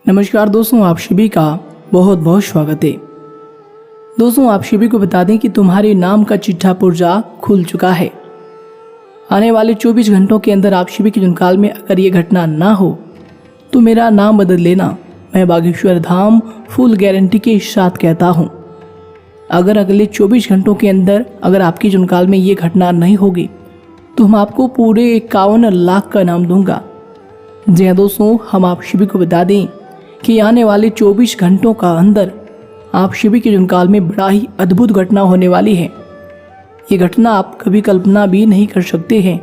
नमस्कार दोस्तों, आप सभी का बहुत बहुत स्वागत है। दोस्तों, आप सभी को बता दें कि तुम्हारे नाम का चिट्ठा पुर्जा खुल चुका है। आने वाले 24 घंटों के अंदर आप सभी के जुनकाल में अगर ये घटना ना हो तो मेरा नाम बदल लेना। मैं बागेश्वर धाम फुल गारंटी के साथ कहता हूँ। अगर अगले 24 घंटों के अंदर अगर आपकी जुनकाल में ये घटना नहीं होगी तो हम आपको पूरे 51 लाख का इनाम दूंगा। जी हाँ दोस्तों, हम आप सभी को बता दें कि आने वाले 24 घंटों का अंदर आप सभी के जुनकाल में बड़ा ही अद्भुत घटना होने वाली है। ये घटना आप कभी कल्पना भी नहीं कर सकते हैं।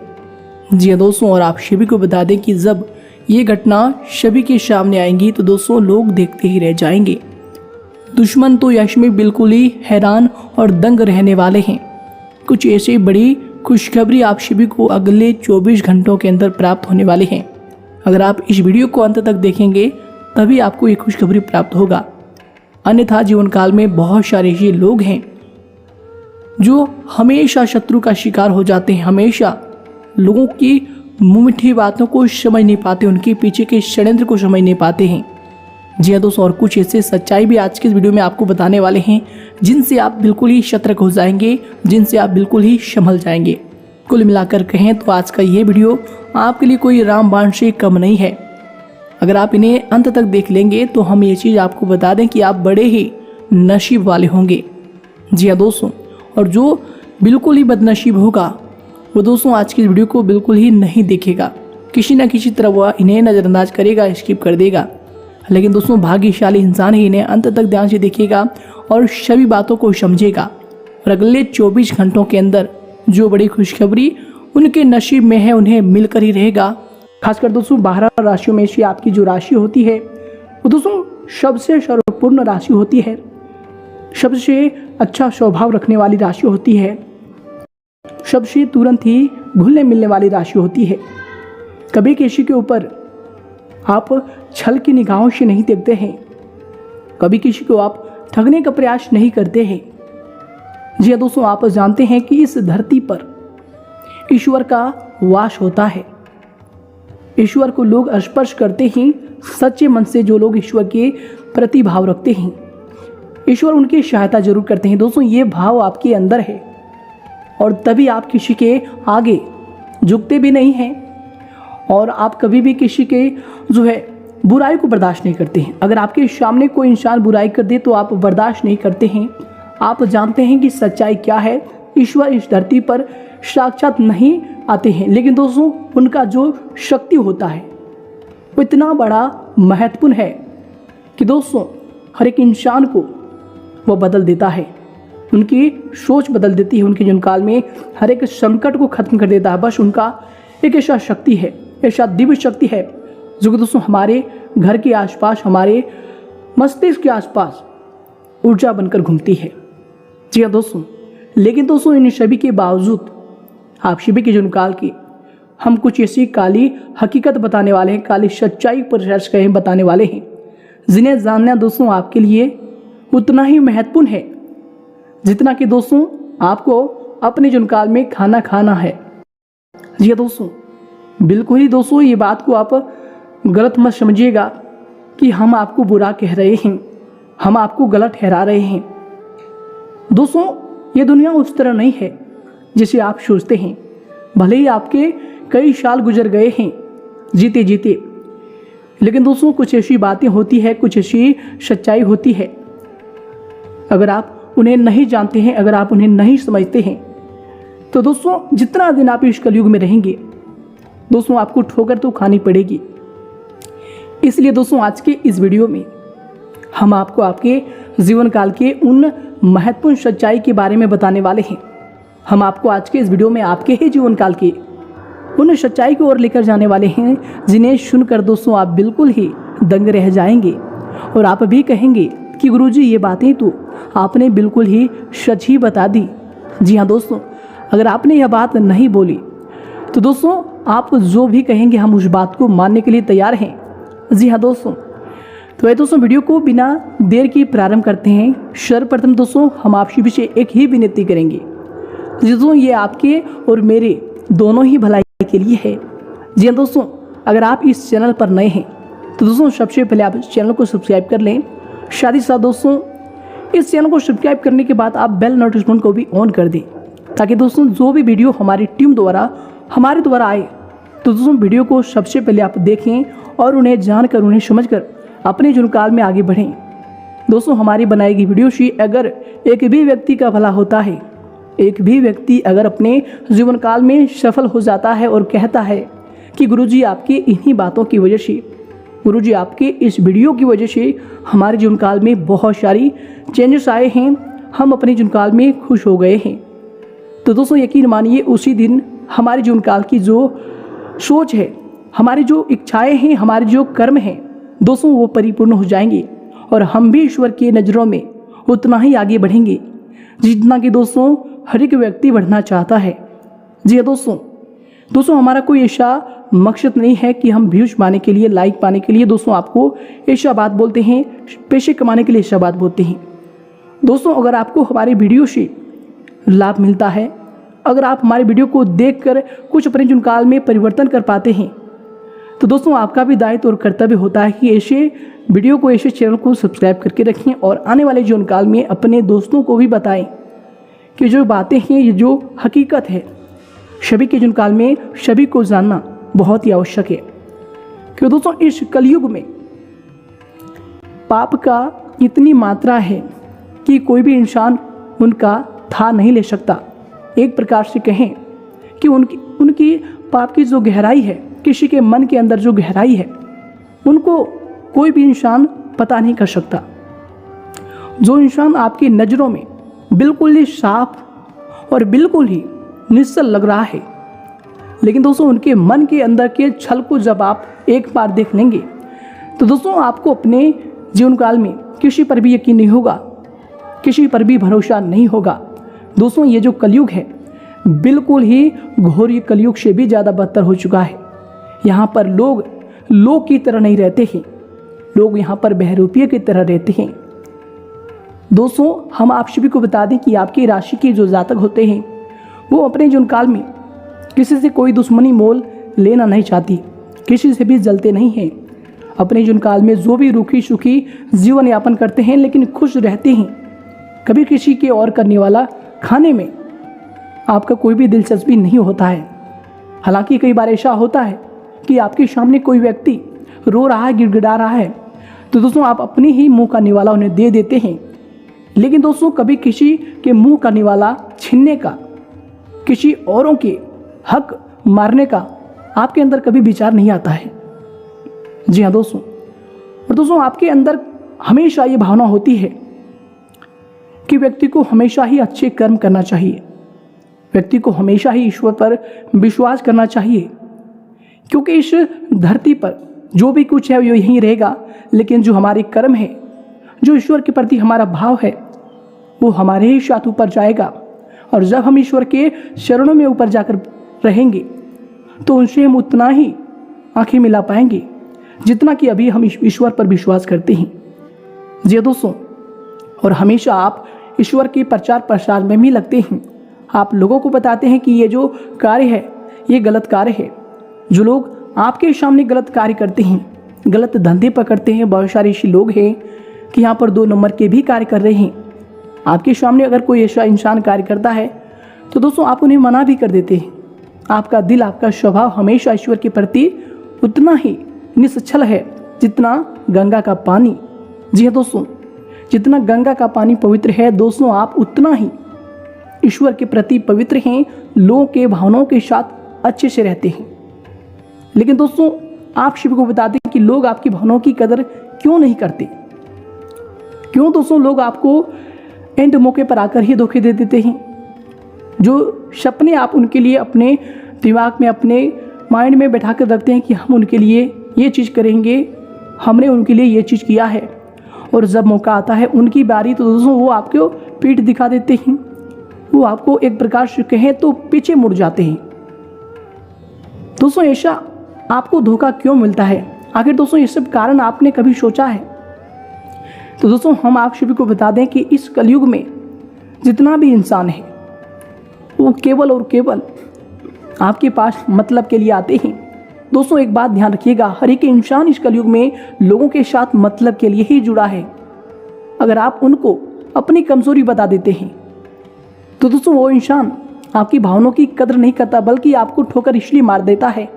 जी हाँ दोस्तों, और आप सभी को बता दें कि जब ये घटना सभी के सामने आएंगी तो दोस्तों लोग देखते ही रह जाएंगे। दुश्मन तो यश में बिल्कुल ही हैरान और दंग रहने वाले हैं। कुछ ऐसी बड़ी खुशखबरी आप सभी को अगले 24 घंटों के अंदर प्राप्त होने वाली है। अगर आप इस वीडियो को अंत तक देखेंगे तभी आपको ये खुशखबरी प्राप्त होगा। अन्यथा जीवन काल में बहुत सारे ऐसे लोग हैं जो हमेशा शत्रु का शिकार हो जाते हैं, हमेशा लोगों की मुंह मीठी बातों को समझ नहीं पाते, उनके पीछे के षड्यंत्र को समझ नहीं पाते हैं। जी हाँ दोस्तों, और कुछ ऐसे सच्चाई भी आज के इस वीडियो में आपको बताने वाले हैं जिनसे आप बिल्कुल ही सतर्क हो जाएंगे, जिनसे आप बिल्कुल ही संभल जाएंगे। कुल मिलाकर कहें तो आज का ये वीडियो आपके लिए कोई रामबाण से कम नहीं है। अगर आप इन्हें अंत तक देख लेंगे तो हम ये चीज़ आपको बता दें कि आप बड़े ही नसीब वाले होंगे। जी हाँ दोस्तों, और जो बिल्कुल ही बदनसीब होगा वो दोस्तों आज की इस वीडियो को बिल्कुल ही नहीं देखेगा, किसी न किसी तरह वह इन्हें नज़रअंदाज करेगा, स्किप कर देगा। लेकिन दोस्तों भाग्यशाली इंसान ही इन्हें अंत तक ध्यान से देखेगा और सभी बातों को समझेगा। और अगले 24 घंटों के अंदर जो बड़ी खुशखबरी उनके नसीब में है उन्हें मिलकर ही रहेगा। खासकर दोस्तों 12 राशियों में से आपकी जो राशि होती है वो दोस्तों सबसे सर्वपूर्ण राशि होती है, सबसे अच्छा स्वभाव रखने वाली राशि होती है, सबसे तुरंत ही घुलने मिलने वाली राशि होती है। कभी किसी के ऊपर आप छल की निगाहों से नहीं देखते हैं, कभी किसी को आप ठगने का प्रयास नहीं करते हैं। जी हाँ दोस्तों, आप जानते हैं कि इस धरती पर ईश्वर का वास होता है। ईश्वर को लोग स्पर्श करते ही सच्चे मन से जो लोग ईश्वर के प्रति भाव रखते हैं, ईश्वर उनकी सहायता जरूर करते हैं। दोस्तों ये भाव आपके अंदर है और तभी आप किसी के आगे झुकते भी नहीं हैं और आप कभी भी किसी के जो है बुराई को बर्दाश्त नहीं करते हैं। अगर आपके सामने कोई इंसान बुराई कर दे तो आप बर्दाश्त नहीं करते हैं। आप जानते हैं कि सच्चाई क्या है। ईश्वर इस धरती पर साक्षात नहीं आते हैं, लेकिन दोस्तों उनका जो शक्ति होता है वो इतना बड़ा महत्वपूर्ण है कि दोस्तों हर एक इंसान को वो बदल देता है, उनकी सोच बदल देती है, उनके जुनकाल में हर एक संकट को खत्म कर देता है। बस उनका एक ऐसा शक्ति है, ऐसा दिव्य शक्ति है जो कि दोस्तों हमारे घर के आसपास, हमारे मस्तिष्क के आसपास ऊर्जा बनकर घूमती है। जी हाँ दोस्तों, लेकिन दोस्तों इन सभी के बावजूद आप सभी के जुनकाल की हम कुछ ऐसी काली हकीकत बताने वाले हैं, काली सच्चाई पर सर्च करें बताने वाले हैं जिन्हें जानना दोस्तों आपके लिए उतना ही महत्वपूर्ण है जितना कि दोस्तों आपको अपने जुनकाल में खाना खाना है। जी हाँ दोस्तों, बिल्कुल ही दोस्तों ये बात को आप गलत मत समझिएगा कि हम आपको बुरा कह रहे हैं, हम आपको गलत ठहरा रहे हैं। दोस्तों ये दुनिया उस तरह नहीं है जिसे आप सोचते हैं। भले ही आपके कई साल गुजर गए हैं जीते जीते, लेकिन दोस्तों कुछ ऐसी बातें होती है, कुछ ऐसी सच्चाई होती है, अगर आप उन्हें नहीं जानते हैं, अगर आप उन्हें नहीं समझते हैं तो दोस्तों जितना दिन आप इस कलयुग में रहेंगे दोस्तों आपको ठोकर तो खानी पड़ेगी। इसलिए दोस्तों आज के इस वीडियो में हम आपको आपके जीवन काल के उन महत्वपूर्ण सच्चाई के बारे में बताने वाले हैं। हम आपको आज के इस वीडियो में आपके ही जीवन काल के उन सच्चाई की ओर लेकर जाने वाले हैं जिन्हें सुनकर दोस्तों आप बिल्कुल ही दंग रह जाएंगे और आप भी कहेंगे कि गुरुजी ये बातें तो आपने बिल्कुल ही सच ही बता दी। जी हाँ दोस्तों, अगर आपने यह बात नहीं बोली तो दोस्तों आप जो भी कहेंगे हम उस बात को मानने के लिए तैयार हैं। जी हाँ दोस्तों, तो ये दोस्तों वीडियो को बिना देर की प्रारंभ करते हैं। सर्वप्रथम दोस्तों हम आप सभी से एक ही विनती करेंगे, दोस्तों ये आपके और मेरे दोनों ही भलाई के लिए है। जी हाँ दोस्तों, अगर आप इस चैनल पर नए हैं तो दोस्तों सबसे पहले आप इस चैनल को सब्सक्राइब कर लें। साथ ही साथ दोस्तों इस चैनल को सब्सक्राइब करने के बाद आप बेल नोटिफिकेशन को भी ऑन कर दें, ताकि दोस्तों जो भी वीडियो हमारी टीम द्वारा हमारे द्वारा आए तो दोस्तों वीडियो को सबसे पहले आप देखें और उन्हें जानकर उन्हें समझकर अपने जीवन काल में आगे बढ़ें। दोस्तों हमारी बनाई गई वीडियो से अगर एक भी व्यक्ति का भला होता है, एक भी व्यक्ति अगर अपने जीवन काल में सफल हो जाता है और कहता है कि गुरुजी आपकी इन्हीं बातों की वजह से, गुरुजी आपके इस वीडियो की वजह से हमारे जीवन काल में बहुत सारी चेंजेस आए हैं, हम अपने जीवन काल में खुश हो गए हैं, तो दोस्तों यकीन मानिए उसी दिन हमारे जीवन काल की जो सोच है, हमारी जो इच्छाएं हैं, हमारे जो कर्म हैं दोस्तों वो परिपूर्ण हो जाएंगे और हम भी ईश्वर की नज़रों में उतना ही आगे बढ़ेंगे जितना कि दोस्तों हर एक व्यक्ति बढ़ना चाहता है। जी हाँ दोस्तों हमारा कोई ऐसा मकसद नहीं है कि हम व्यूज पाने के लिए, लाइक पाने के लिए दोस्तों आपको ऐसा बात बोलते हैं, पैसे कमाने के लिए ऐसा बात बोलते हैं। दोस्तों अगर आपको हमारी वीडियो से लाभ मिलता है, अगर आप हमारे वीडियो को देखकर कुछ अपने जीवन काल में परिवर्तन कर पाते हैं, तो दोस्तों आपका भी दायित्व और कर्तव्य होता है कि ऐसे वीडियो को, ऐसे चैनल को सब्सक्राइब करके रखें और आने वाले जीवन काल में अपने दोस्तों को भी बताएं कि जो बातें हैं, ये जो हकीकत है, सभी के जीवन काल में सभी को जानना बहुत ही आवश्यक है। क्यों दोस्तों इस कलयुग में पाप का इतनी मात्रा है कि कोई भी इंसान उनका था नहीं ले सकता। एक प्रकार से कहें कि उनकी पाप की जो गहराई है, किसी के मन के अंदर जो गहराई है, उनको कोई भी इंसान पता नहीं कर सकता। जो इंसान आपकी नज़रों में बिल्कुल ही साफ और बिल्कुल ही निश्चल लग रहा है, लेकिन दोस्तों उनके मन के अंदर के छल को जब आप एक बार देख लेंगे तो दोस्तों आपको अपने जीवन काल में किसी पर भी यकीन नहीं होगा, किसी पर भी भरोसा नहीं होगा। दोस्तों ये जो कलयुग है बिल्कुल ही घोर कलयुग से भी ज़्यादा बदतर हो चुका है। यहाँ पर लोग की तरह नहीं रहते हैं, लोग यहाँ पर बहरूपिये की तरह रहते हैं। दोस्तों हम आप सभी को बता दें कि आपकी राशि के जो जातक होते हैं वो अपने जीवन काल में किसी से कोई दुश्मनी मोल लेना नहीं चाहती, किसी से भी जलते नहीं हैं। अपने जीवन काल में जो भी रूखी सूखी जीवन यापन करते हैं लेकिन खुश रहते हैं। कभी किसी के और करने वाला खाने में आपका कोई भी दिलचस्पी नहीं होता है। हालांकि कई बार ऐसा होता है कि आपके सामने कोई व्यक्ति रो रहा है, गिड़गिड़ा रहा है, तो दोस्तों आप अपनी ही मुंह का निवाला उन्हें दे देते हैं। लेकिन दोस्तों कभी किसी के मुंह का निवाला छीनने का, किसी औरों के हक मारने का आपके अंदर कभी विचार नहीं आता है। जी हाँ दोस्तों, और दोस्तों आपके अंदर हमेशा ये भावना होती है कि व्यक्ति को हमेशा ही अच्छे कर्म करना चाहिए, व्यक्ति को हमेशा ही ईश्वर पर विश्वास करना चाहिए, क्योंकि इस धरती पर जो भी कुछ है वो यहीं रहेगा, लेकिन जो हमारे कर्म है, जो ईश्वर के प्रति हमारा भाव है, वो हमारे ही साथ ऊपर जाएगा। और जब हम ईश्वर के शरणों में ऊपर जाकर रहेंगे तो उनसे हम उतना ही आंखें मिला पाएंगे जितना कि अभी हम ईश्वर पर विश्वास करते हैं। जी दोस्तों, और हमेशा आप ईश्वर के प्रचार प्रसार में भी लगते हैं। आप लोगों को बताते हैं कि ये जो कार्य है ये गलत कार्य है। जो लोग आपके सामने गलत कार्य करते हैं, गलत धंधे पकड़ते हैं, बहुत सारे ऐसे लोग हैं कि यहाँ पर 2 नंबर के भी कार्य कर रहे हैं। आपके सामने अगर कोई ऐसा इंसान कार्य करता है तो दोस्तों आप उन्हें मना भी कर देते हैं। आपका दिल, आपका स्वभाव हमेशा ईश्वर के प्रति उतना ही निश्चल है जितना गंगा का पानी। जी हाँ दोस्तों, जितना गंगा का पानी पवित्र है दोस्तों, आप उतना ही ईश्वर के प्रति पवित्र हैं, लोगों के भावनाओं के साथ अच्छे से रहते हैं। लेकिन दोस्तों आप सभी को बता दें कि लोग आपकी भावनाओं की कदर क्यों नहीं करते। क्यों दोस्तों लोग आपको एंड मौके पर आकर ही धोखे दे देते हैं। जो सपने आप उनके लिए अपने दिमाग में, अपने माइंड में बैठा कर रखते हैं कि हम उनके लिए ये चीज़ करेंगे, हमने उनके लिए ये चीज़ किया है, और जब मौका आता है उनकी बारी तो दोस्तों वो आपको पीठ दिखा देते हैं, वो आपको एक प्रकार से कहें तो पीछे मुड़ जाते हैं। दोस्तों ऐसा आपको धोखा क्यों मिलता है? आखिर दोस्तों ये सब कारण आपने कभी सोचा है? तो दोस्तों हम आप सभी को बता दें कि इस कलयुग में जितना भी इंसान है वो केवल और केवल आपके पास मतलब के लिए आते हैं, दोस्तों एक बात ध्यान रखिएगा, हर एक इंसान इस कलयुग में लोगों के साथ मतलब के लिए ही जुड़ा है। अगर आप उनको अपनी कमजोरी बता देते हैं तो दोस्तों वो इंसान आपकी भावनाओं की कदर नहीं करता, बल्कि आपको ठोकर इसलिए मार देता है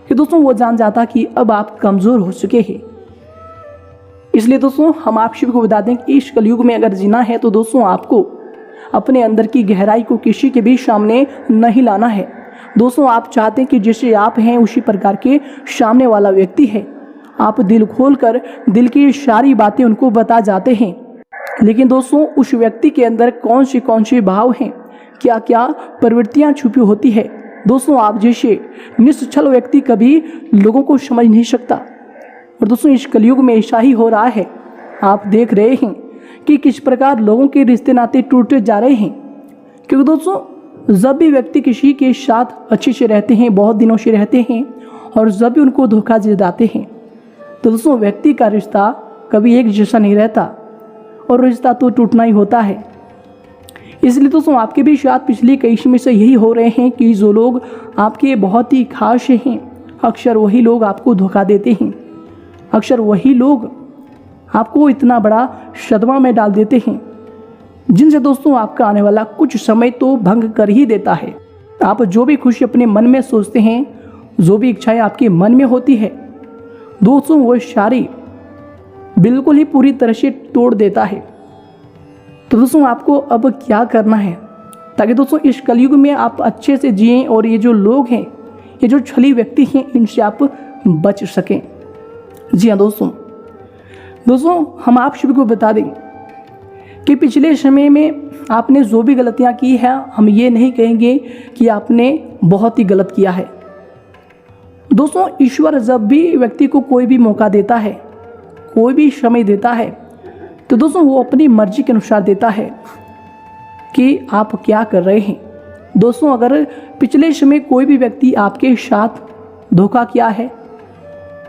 कि दोस्तों वो जान जाता कि अब आप कमजोर हो चुके हैं। इसलिए दोस्तों हम आप सभी को बता दें कि इस कलयुग में अगर जीना है तो दोस्तों आपको अपने अंदर की गहराई को किसी के भी सामने नहीं लाना है। दोस्तों आप चाहते हैं कि जैसे आप हैं उसी प्रकार के सामने वाला व्यक्ति है। आप दिल खोल कर दिल की सारी बातें उनको बता जाते हैं, लेकिन दोस्तों उस व्यक्ति के अंदर कौन से भाव हैं, क्या क्या प्रवृत्तियां छुपी होती है, दोस्तों आप जैसे निश्चल व्यक्ति कभी लोगों को समझ नहीं सकता। और दोस्तों इस कलयुग में ऐसा ही हो रहा है। आप देख रहे हैं कि किस प्रकार लोगों के रिश्ते नाते टूटते जा रहे हैं, क्योंकि दोस्तों जब भी व्यक्ति किसी के साथ अच्छे से रहते हैं, बहुत दिनों से रहते हैं, और जब भी उनको धोखा दे जाते हैं तो दोस्तों व्यक्ति का रिश्ता कभी एक जैसा नहीं रहता और रिश्ता तो टूटना ही होता है। इसलिए दोस्तों आपके भी साथ पिछले कई समय से यही हो रहे हैं कि जो लोग आपके बहुत ही खास हैं, अक्सर वही लोग आपको धोखा देते हैं, अक्सर वही लोग आपको इतना बड़ा सदमा में डाल देते हैं, जिनसे दोस्तों आपका आने वाला कुछ समय तो भंग कर ही देता है। आप जो भी खुशी अपने मन में सोचते हैं, जो भी इच्छाएं आपके मन में होती है, दोस्तों वो सारी बिल्कुल ही पूरी तरह से तोड़ देता है। तो दोस्तों आपको अब क्या करना है ताकि दोस्तों इस कलयुग में आप अच्छे से जिएं और ये जो लोग हैं, ये जो छली व्यक्ति हैं, इनसे आप बच सकें। जी हाँ दोस्तों हम आप सभी को बता दें कि पिछले समय में आपने जो भी गलतियां की है, हम ये नहीं कहेंगे कि आपने बहुत ही गलत किया है। दोस्तों ईश्वर जब भी व्यक्ति को कोई भी मौका देता है, कोई भी समय देता है, तो दोस्तों वो अपनी मर्जी के अनुसार देता है कि आप क्या कर रहे हैं। दोस्तों अगर पिछले समय कोई भी व्यक्ति आपके साथ धोखा किया है,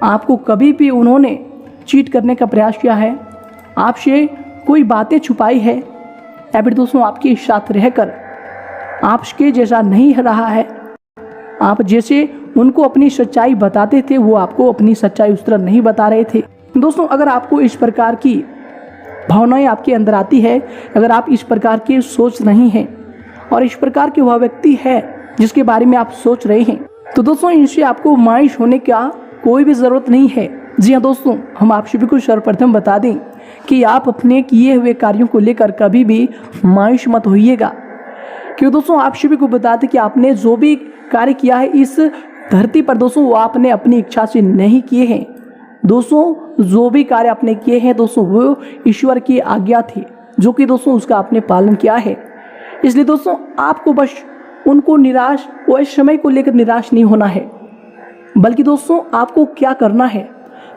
आपको कभी भी उन्होंने चीट करने का प्रयास किया है, आपसे कोई बातें छुपाई है, या फिर दोस्तों आपके साथ रहकर आपके जैसा नहीं रहा है, आप जैसे उनको अपनी सच्चाई बताते थे वो आपको अपनी सच्चाई उस तरह नहीं बता रहे थे। दोस्तों अगर आपको इस प्रकार की भावनाएं आपके अंदर आती है, अगर आप इस प्रकार की सोच नहीं हैं और इस प्रकार के वह व्यक्ति है जिसके बारे में आप सोच रहे हैं, तो दोस्तों इनसे आपको मायूस होने का कोई भी ज़रूरत नहीं है। जी हाँ दोस्तों हम आप सभी को सर्वप्रथम बता दें कि आप अपने किए हुए कार्यों को लेकर कभी भी मायूस मत होइएगा, क्योंकि दोस्तों आप सभी को बता दें कि आपने जो भी कार्य किया है इस धरती पर दोस्तों वो आपने अपनी इच्छा से नहीं किए हैं। दोस्तों जो भी कार्य आपने किए हैं दोस्तों वो ईश्वर की आज्ञा थी, जो कि दोस्तों उसका आपने पालन किया है। इसलिए दोस्तों आपको बस उनको निराश और इस समय को लेकर निराश नहीं होना है, बल्कि दोस्तों आपको क्या करना है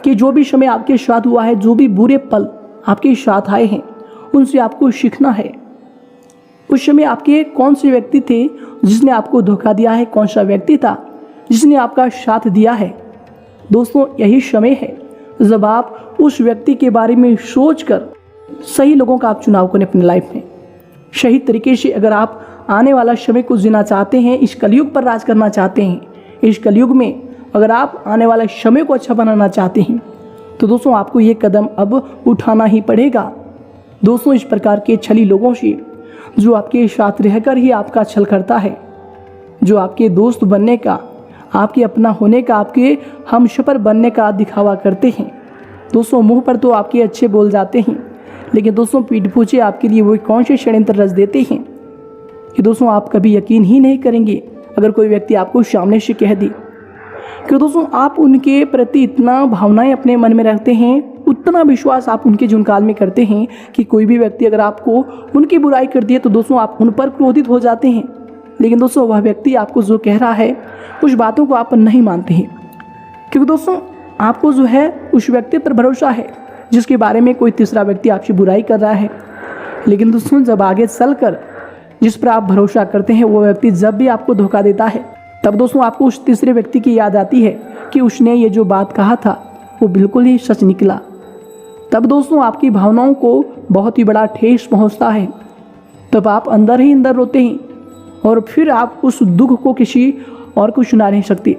कि जो भी समय आपके साथ हुआ है, जो भी बुरे पल आपके साथ आए हैं, उनसे आपको सीखना है। उस समय आपके कौन से व्यक्ति थे जिसने आपको धोखा दिया है, कौन सा व्यक्ति था जिसने आपका साथ दिया है। दोस्तों यही समय है जब आप उस व्यक्ति के बारे में सोचकर सही लोगों का आप चुनाव करें अपनी लाइफ में। सही तरीके से अगर आप आने वाला समय को जीना चाहते हैं, इस कलयुग पर राज करना चाहते हैं, इस कलयुग में अगर आप आने वाले समय को अच्छा बनाना चाहते हैं, तो दोस्तों आपको ये कदम अब उठाना ही पड़ेगा। दोस्तों इस प्रकार के छली लोगों से जो आपके साथ रहकर ही आपका छल करता है, जो आपके दोस्त बनने का, आपके अपना होने का, आपके हमसफर बनने का दिखावा करते हैं, दोस्तों मुंह पर तो आपके अच्छे बोल जाते हैं, लेकिन दोस्तों पीठ पूछे आपके लिए वो कौन से षड्यंत्र रच देते हैं कि दोस्तों आप कभी यकीन ही नहीं करेंगे अगर कोई व्यक्ति आपको सामने से कह दे कि दोस्तों आप उनके प्रति इतना भावनाएं अपने मन में रखते हैं, उतना विश्वास आप उनके जुनकाल में करते हैं कि कोई भी व्यक्ति अगर आपको उनकी बुराई कर दिए तो दोस्तों आप उन पर क्रोधित हो जाते हैं। लेकिन दोस्तों वह व्यक्ति आपको जो कह रहा है उस बातों को आप नहीं मानते हैं, क्योंकि दोस्तों आपको जो है उस व्यक्ति पर भरोसा है जिसके बारे में कोई तीसरा व्यक्ति आपकी बुराई कर रहा है। लेकिन दोस्तों जब आगे चलकर जिस पर आप भरोसा करते हैं वो व्यक्ति जब भी आपको धोखा देता है, तब दोस्तों आपको उस तीसरे व्यक्ति की याद आती है कि उसने ये जो बात कहा था वो बिल्कुल ही सच निकला। तब दोस्तों आपकी भावनाओं को बहुत ही बड़ा ठेस पहुंचता है, तब आप अंदर ही अंदर रोते हैं और फिर आप उस दुख को किसी और को सुना नहीं सकते।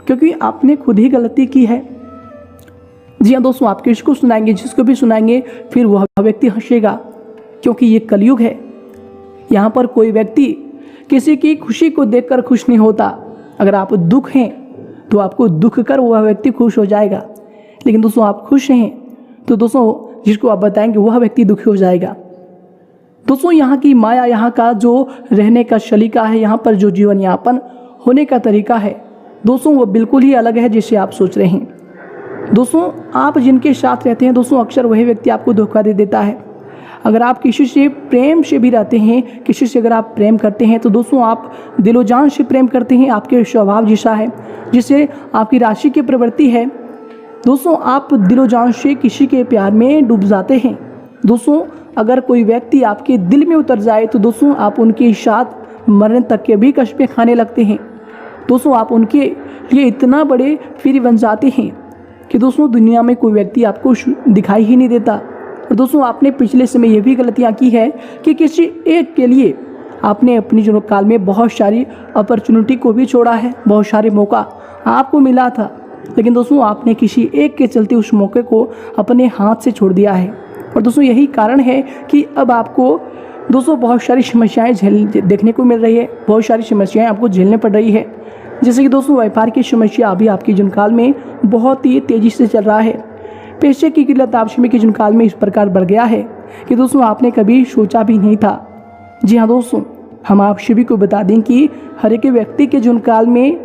क्योंकि आपने खुद ही गलती की है। जी हाँ दोस्तों, आप किसको सुनाएंगे, जिसको भी सुनाएंगे फिर वह व्यक्ति हंसेगा, क्योंकि ये कलयुग है। यहाँ पर कोई व्यक्ति किसी की खुशी को देखकर खुश नहीं होता। अगर आप दुख हैं तो आपको दुख कर वह व्यक्ति खुश हो जाएगा, लेकिन दोस्तों आप खुश हैं तो दोस्तों जिसको आप बताएंगे वह व्यक्ति दुखी हो जाएगा। दोस्तों यहाँ की माया, यहाँ का जो रहने का सलीका है, यहाँ पर जो जीवन यापन होने का तरीका है दोस्तों, वो बिल्कुल ही अलग है जिससे आप सोच रहे हैं। दोस्तों आप जिनके साथ रहते हैं दोस्तों, अक्सर वही व्यक्ति आपको धोखा दे देता है। अगर आप किसी से प्रेम से भी रहते हैं, किसी से अगर आप प्रेम करते हैं तो दोस्तों आप दिलो जान से प्रेम करते हैं, आपके स्वभाव जैसा है, जिससे आपकी राशि की प्रवृत्ति है। दोस्तों आप दिलो जान से किसी के प्यार में डूब जाते हैं। दोस्तों अगर कोई व्यक्ति आपके दिल में उतर जाए तो दोस्तों आप उनके साथ मरने तक के भी कष्टें खाने लगते हैं। दोस्तों आप उनके लिए इतना बड़े फिर बन जाते हैं कि दोस्तों दुनिया में कोई व्यक्ति आपको दिखाई ही नहीं देता। और दोस्तों आपने पिछले समय ये भी गलतियाँ की है कि किसी एक के लिए आपने अपनी जीवन काल में बहुत सारी अपॉर्चुनिटी को भी छोड़ा है, बहुत सारे मौका आपको मिला था, लेकिन दोस्तों आपने किसी एक के चलते उस मौके को अपने हाथ से छोड़ दिया है। और दोस्तों यही कारण है कि अब आपको दोस्तों बहुत सारी समस्याएं देखने को मिल रही है, बहुत सारी समस्याएं आपको झेलने पड़ रही है। जैसे कि दोस्तों व्यापार की समस्या अभी आपके जीवन काल में बहुत ही तेज़ी से चल रहा है। पैसे की किल्लत आप समय के जीवन काल में इस प्रकार बढ़ गया है कि दोस्तों आपने कभी सोचा भी नहीं था। जी हाँ दोस्तों, हम आप सभी को बता दें कि हर एक व्यक्ति के जीवन काल में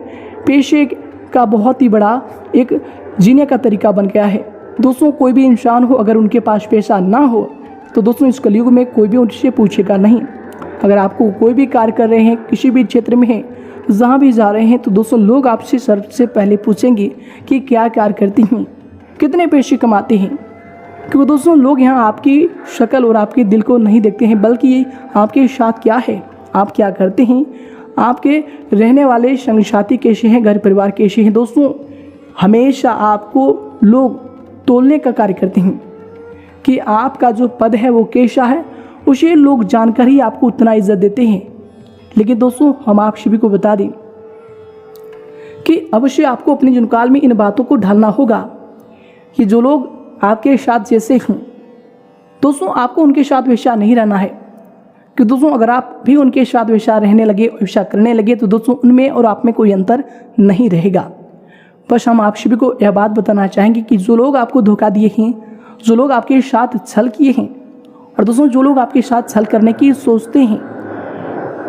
पैसे का बहुत ही बड़ा एक जीने का तरीका बन गया है। दोस्तों कोई भी इंसान हो, अगर उनके पास पैसा ना हो तो दोस्तों इस कलयुग में कोई भी उनसे पूछेगा नहीं। अगर आपको कोई भी कार्य कर रहे हैं, किसी भी क्षेत्र में हैं, जहाँ भी जा रहे हैं, तो दोस्तों लोग आपसे सबसे पहले पूछेंगे कि क्या कार्य करती हैं, कितने पैसे कमाते हैं। क्योंकि दोस्तों लोग यहाँ आपकी शक्ल और आपके दिल को नहीं देखते हैं, बल्कि आपके साथ क्या है, आप क्या करते हैं, आपके रहने वाले संग साथी कैसे हैं, घर परिवार कैसे हैं। दोस्तों हमेशा आपको लोग तोलने का कार्य करते हैं कि आपका जो पद है वो कैसा है, उसे लोग जानकर ही आपको उतना इज्जत देते हैं। लेकिन दोस्तों हम आप सभी को बता दें कि अवश्य आपको अपने जीवनकाल में इन बातों को ढालना होगा कि जो लोग आपके साथ जैसे हैं दोस्तों, आपको उनके साथ वैसा नहीं रहना है। कि दोस्तों अगर आप भी उनके साथ वैसा रहने लगे, वैसा करने लगे, तो दोस्तों उनमें और आप में कोई अंतर नहीं रहेगा। बस हम आप सभी को यह बात बताना चाहेंगे कि जो लोग आपको धोखा दिए हैं, जो लोग आपके साथ छल किए हैं, और दोस्तों जो लोग आपके साथ छल करने की सोचते हैं,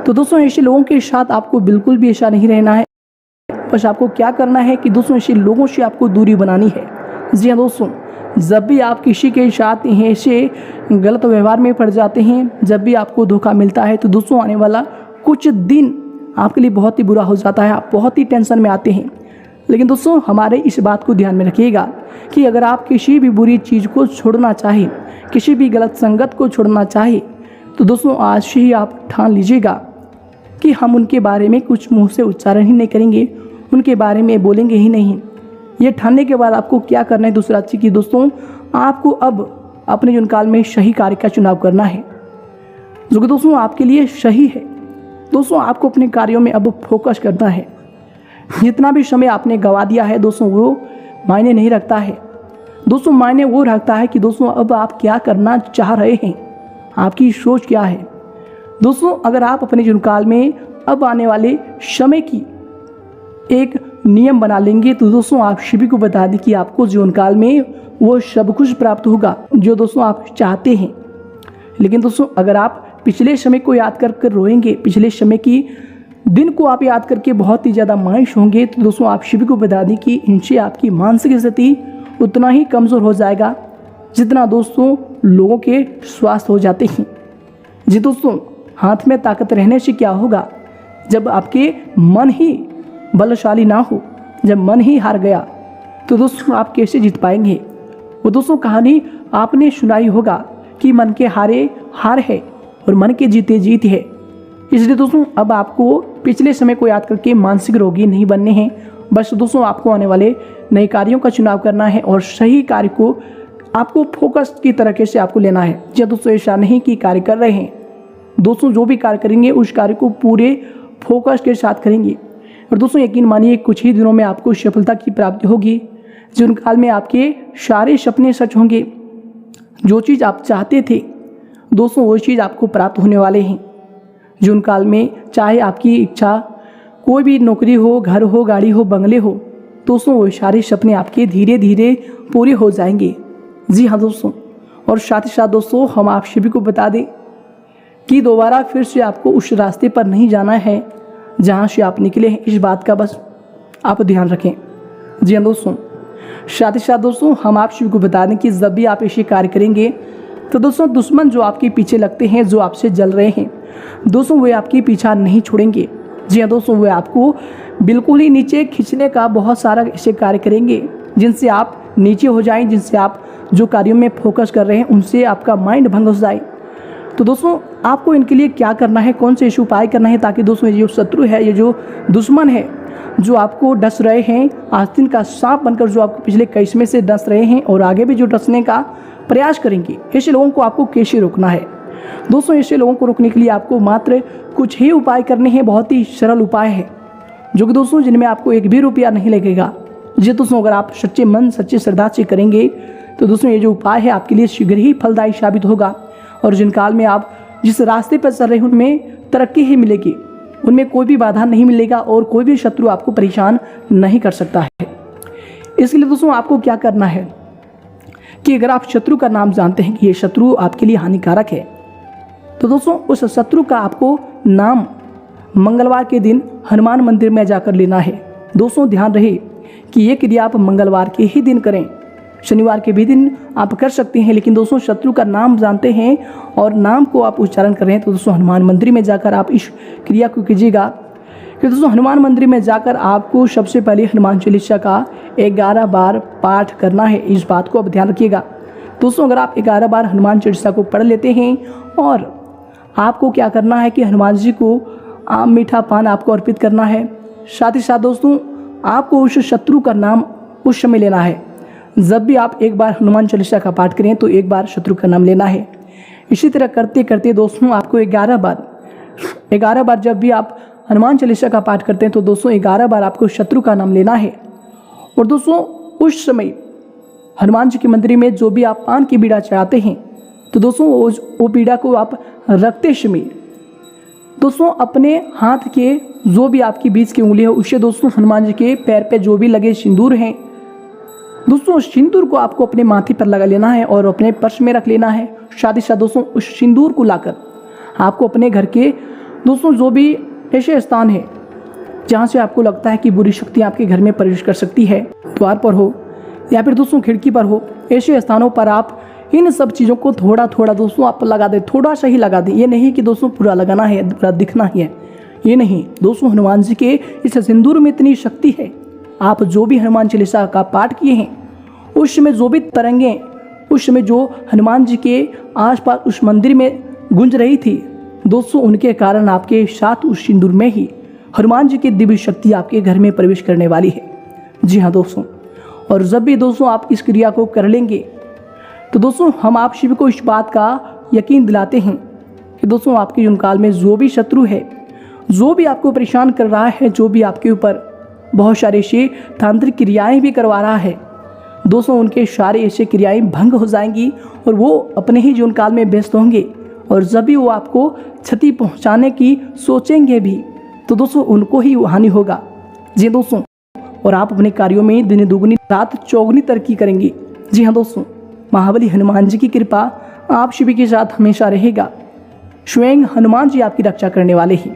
तो दोस्तों ऐसे लोगों के साथ आपको बिल्कुल भी ऐसा नहीं रहना है। बस आपको क्या करना है कि दोस्तों ऐसे लोगों से आपको दूरी बनानी है। जी हाँ दोस्तों, जब भी आप किसी के साथ ऐसे गलत व्यवहार में पड़ जाते हैं, जब भी आपको धोखा मिलता है, तो दोस्तों आने वाला कुछ दिन आपके लिए बहुत ही बुरा हो जाता है, आप बहुत ही टेंशन में आते हैं। लेकिन दोस्तों हमारे इस बात को ध्यान में रखिएगा कि अगर आप किसी भी बुरी चीज़ को छोड़ना चाहें, किसी भी गलत संगत को छोड़ना चाहें, तो दोस्तों आज से ही आप ठान लीजिएगा कि हम उनके बारे में कुछ मुंह से उच्चारण ही नहीं करेंगे, उनके बारे में बोलेंगे ही नहीं। ये ठानने के बाद आपको क्या करना है दूसरा चीज़ कि दोस्तों आपको अब अपने जीवन काल में सही कार्य का चुनाव करना है, जो कि दोस्तों आपके लिए सही है। दोस्तों आपको अपने कार्यों में अब फोकस करना है। जितना भी समय आपने गंवा दिया है दोस्तों वो मायने नहीं रखता है। दोस्तों मायने वो रखता है कि दोस्तों अब आप क्या करना चाह रहे हैं, आपकी सोच क्या है। दोस्तों अगर आप अपने जीवन काल में अब आने वाले समय की एक नियम बना लेंगे, तो दोस्तों आप सभी को बता दें कि आपको जीवन काल में वो सब कुछ प्राप्त होगा जो दोस्तों आप चाहते हैं। लेकिन दोस्तों अगर आप पिछले समय को याद कर कर रोएंगे, पिछले समय की दिन को आप याद करके बहुत ही ज़्यादा मायूस होंगे, तो दोस्तों आप सभी को बता दें कि इनसे आपकी मानसिक स्थिति उतना ही कमज़ोर हो जाएगा जितना दोस्तों लोगों के स्वास्थ्य हो जाते हैं। जी दोस्तों, हाथ में ताकत रहने से क्या होगा, जब आपके मन ही बलशाली ना हो, जब मन ही हार गया, तो दोस्तों आप कैसे जीत पाएंगे। वो दोस्तों कहानी आपने सुनाई होगा कि मन के हारे हार है और मन के जीते जीत है। इसलिए दोस्तों अब आपको पिछले समय को याद करके मानसिक रोगी नहीं बनने हैं। बस दोस्तों आपको आने वाले नए कार्यों का चुनाव करना है और सही कार्य को आपको फोकस की तरीके से आपको लेना है। जब दोस्तों ऐसा नहीं कि कार्य कर रहे हैं, दोस्तों जो भी कार्य करेंगे उस कार्य को पूरे फोकस के साथ करेंगे, और दोस्तों यकीन मानिए कुछ ही दिनों में आपको सफलता की प्राप्ति होगी। जीवन काल में आपके सारे सपने सच होंगे। जो चीज़ आप चाहते थे दोस्तों वो चीज़ आपको प्राप्त होने वाले हैं। जीवन काल में चाहे आपकी इच्छा कोई भी नौकरी हो, घर हो, गाड़ी हो, बंगले हो, दोस्तों वो सारे सपने आपके धीरे धीरे पूरे हो जाएंगे। जी हाँ दोस्तों, और साथ ही साथ दोस्तों हम आप सभी को बता दें कि दोबारा फिर से आपको उस रास्ते पर नहीं जाना है जहाँ से आप निकले हैं। इस बात का बस आप ध्यान रखें। जी हाँ दोस्तों, साथ ही साथ दोस्तों हम आप सभी को बता दें कि जब भी आप ऐसे कार्य करेंगे तो दोस्तों दुश्मन जो आपके पीछे लगते हैं, जो आपसे जल रहे हैं दोस्तों, वे आपके पीछा नहीं छोड़ेंगे। जी हाँ दोस्तों, वे आपको बिल्कुल ही नीचे खींचने का बहुत सारा ऐसे कार्य करेंगे जिनसे आप नीचे हो जाएं, जिनसे आप जो कार्यों में फोकस कर रहे हैं उनसे आपका माइंड भंग हो जाए। तो दोस्तों आपको इनके लिए क्या करना है, कौन से ऐसे उपाय करना है ताकि दोस्तों ये जो शत्रु है, ये जो दुश्मन है जो आपको डस रहे हैं, आस्तीन का सांप बनकर जो आपको पिछले कई समय से डस रहे हैं और आगे भी जो डसने का प्रयास करेंगे, ऐसे लोगों को आपको कैसे रोकना है। दोस्तों ऐसे लोगों को रोकने के लिए आपको मात्र कुछ ही उपाय करने हैं। बहुत ही सरल उपाय है जो कि दोस्तों जिनमें आपको एक भी रुपया नहीं लगेगा। जी दोस्तों, अगर आप सच्चे मन सच्चे श्रद्धा से करेंगे तो दोस्तों ये जो उपाय है आपके लिए शीघ्र ही फलदायी साबित होगा और जिन काल में आप जिस रास्ते पर चल रहे हैं उनमें तरक्की ही मिलेगी, उनमें कोई भी बाधा नहीं मिलेगा और कोई भी शत्रु आपको परेशान नहीं कर सकता है। इसलिए दोस्तों आपको क्या करना है कि अगर आप शत्रु का नाम जानते हैं कि ये शत्रु आपके लिए हानिकारक है तो दोस्तों उस शत्रु का आपको नाम मंगलवार के दिन हनुमान मंदिर में जाकर लेना है। दोस्तों ध्यान रहे कि ये क्रिया आप मंगलवार के ही दिन करें, शनिवार के भी दिन आप कर सकते हैं, लेकिन दोस्तों शत्रु का नाम जानते हैं और नाम को आप उच्चारण कर रहे हैं तो दोस्तों हनुमान मंदिर में जाकर आप इस क्रिया को कीजिएगा। कि दोस्तों हनुमान मंदिर में जाकर आपको सबसे पहले हनुमान चालीसा का 11 बार पाठ करना है। इस बात को आप ध्यान रखिएगा। दोस्तों अगर आप 11 बार हनुमान चालीसा को पढ़ लेते हैं और आपको क्या करना है कि हनुमान जी को आम मीठा पान आपको अर्पित करना है। साथ ही साथ दोस्तों आपको उस शत्रु का नाम उस समय लेना है। जब भी आप एक बार हनुमान चालीसा का पाठ करें तो एक बार शत्रु का नाम लेना है। इसी तरह करते करते दोस्तों आपको 11 बार जब भी आप हनुमान चालीसा का पाठ करते हैं तो दोस्तों 11 बार आपको शत्रु का नाम लेना है। और दोस्तों उस समय हनुमान जी के मंदिर में जो भी आप पान की बीड़ा चढ़ाते हैं तो दोस्तों वो बीड़ा को आप रखते समय दोस्तों अपने हाथ के जो भी आपकी बीच की उंगली है उससे दोस्तों हनुमान जी के पैर पे जो भी लगे सिंदूर हैं दोस्तों उस सिंदूर को आपको अपने माथे पर लगा लेना है और अपने पर्स में रख लेना है। साथ ही साथ दोस्तों उस सिंदूर को लाकर आपको अपने घर के दोस्तों जो भी ऐसे स्थान है जहाँ से आपको लगता है कि बुरी शक्ति आपके घर में प्रवेश कर सकती है, द्वार पर हो या फिर दोस्तों खिड़की पर हो, ऐसे स्थानों पर आप इन सब चीज़ों को थोड़ा थोड़ा दोस्तों आप लगा दें, थोड़ा सा ही लगा दें। ये नहीं कि दोस्तों पूरा लगाना है, पूरा दिखना ही है, ये नहीं दोस्तों। हनुमान जी के इस सिंदूर में इतनी शक्ति है। आप जो भी हनुमान चालीसा का पाठ किए हैं उस समय जो भी तरंगे उस समय जो हनुमान जी के आसपास उस मंदिर में गूंज रही थी दोस्तों, उनके कारण आपके साथ उस सिंदूर में ही हनुमान जी की दिव्य शक्ति आपके घर में प्रवेश करने वाली है। जी हाँ दोस्तों, और जब भी दोस्तों आप इस क्रिया को कर लेंगे तो दोस्तों हम आप सभी को इस बात का यकीन दिलाते हैं कि दोस्तों आपके जीवन काल में जो भी शत्रु है, जो भी आपको परेशान कर रहा है, जो भी आपके ऊपर बहुत सारे ऐसे तांत्रिक क्रियाएं भी करवा रहा है दोस्तों, उनके सारे ऐसे क्रियाएं भंग हो जाएंगी और वो अपने ही जीवन काल में व्यस्त होंगे। और जब भी वो आपको क्षति पहुंचाने की सोचेंगे भी तो दोस्तों उनको ही हानि होगा। जी दोस्तों, और आप अपने कार्यों में दिन दुगनी रात चौगुनी तरक्की करेंगे। जी हाँ दोस्तों, महाबली हनुमान जी की कृपा आप सभी के साथ हमेशा रहेगा। स्वयं हनुमान जी आपकी रक्षा करने वाले ही।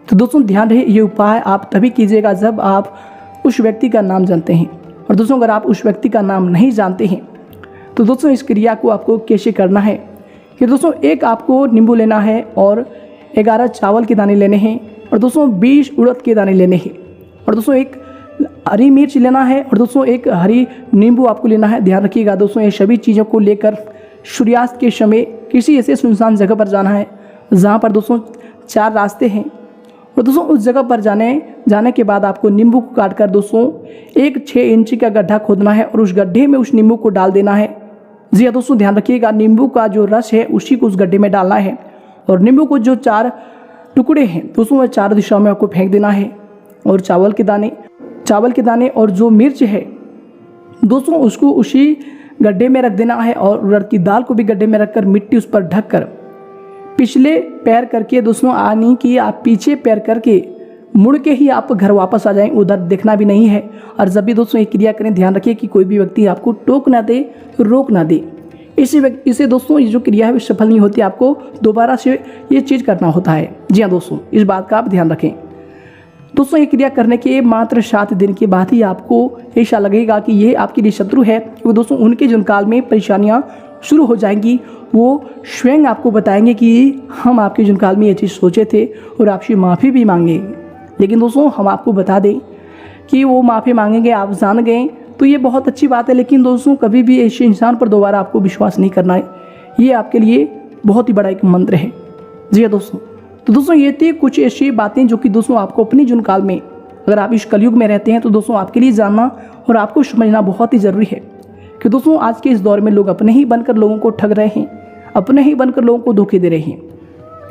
तो दोस्तों ध्यान रहे, ये उपाय आप तभी कीजिएगा जब आप उस व्यक्ति का नाम जानते हैं। और दोस्तों अगर आप उस व्यक्ति का नाम नहीं जानते हैं तो दोस्तों इस क्रिया को आपको कैसे करना है कि दोस्तों एक आपको नींबू लेना है और 11 चावल के दाने लेने हैं और दोस्तों 20 उड़द के दाने लेने हैं और दोस्तों एक हरी मिर्च लेना है और दोस्तों एक हरी नींबू आपको लेना है। ध्यान रखिएगा दोस्तों, ये सभी चीज़ों को लेकर सूर्यास्त के समय किसी ऐसे सुनसान जगह पर जाना है जहाँ पर दोस्तों 4 रास्ते हैं। और दोस्तों उस जगह पर जाने के बाद आपको नींबू को काटकर दोस्तों एक 6 इंची का गड्ढा खोदना है और उस गड्ढे में उस नींबू को डाल देना है। जी हाँ दोस्तों, ध्यान रखिएगा, नींबू का जो रस है उसी को उस गड्ढे में डालना है और नींबू को जो 4 टुकड़े हैं दोस्तों वह 4 दिशाओं में आपको फेंक देना है। और चावल के दाने और जो मिर्च है दोस्तों उसको उसी गड्ढे में रख देना है और उड़द की दाल को भी गड्ढे में रखकर मिट्टी उस पर ढककर पिछले पैर करके दोस्तों आनी कि आप पीछे पैर करके मुड़ के ही आप घर वापस आ जाएं, उधर देखना भी नहीं है। और जब भी दोस्तों ये क्रिया करें ध्यान रखिए कि कोई भी व्यक्ति आपको टोक ना दे, रोक ना दे। इसे दोस्तों ये जो क्रिया है वो सफल नहीं होती, आपको दोबारा से ये चीज़ करना होता है। जी हाँ दोस्तों, इस बात का आप ध्यान रखें। दोस्तों ये क्रिया करने के मात्र 7 दिन के बाद ही आपको ऐसा लगेगा कि ये आपके लिए शत्रु है, क्योंकि दोस्तों उनके जीवन काल में परेशानियाँ शुरू हो जाएंगी। वो स्वयं आपको बताएंगे कि हम आपके जीवन काल में ये चीज़ सोचे थे और आपसे माफ़ी भी मांगेंगे। लेकिन दोस्तों हम आपको बता दें कि वो माफ़ी मांगेंगे, आप जान गए तो ये बहुत अच्छी बात है। लेकिन दोस्तों कभी भी ऐसे इंसान पर दोबारा आपको विश्वास नहीं करना है, ये आपके लिए बहुत ही बड़ा एक मंत्र है। जी हाँ दोस्तों, तो दोस्तों ये थी कुछ ऐसी बातें जो कि दोस्तों आपको अपने जीवन काल में, अगर आप इस कलयुग में रहते हैं तो दोस्तों आपके लिए जानना और आपको समझना बहुत ही ज़रूरी है कि दोस्तों आज के इस दौर में लोग अपने ही बनकर लोगों को ठग रहे हैं, अपने ही बनकर लोगों को धोखे दे रहे हैं,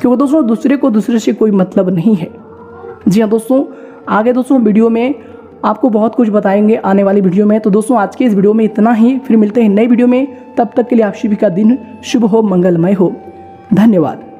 क्योंकि दोस्तों दूसरे से कोई मतलब नहीं है। जी हाँ दोस्तों, आगे दोस्तों वीडियो में आपको बहुत कुछ बताएंगे आने वाली वीडियो में। तो दोस्तों आज के इस वीडियो में इतना ही, फिर मिलते हैं नई वीडियो में। तब तक के लिए आप सभी का दिन शुभ हो, मंगलमय हो। धन्यवाद।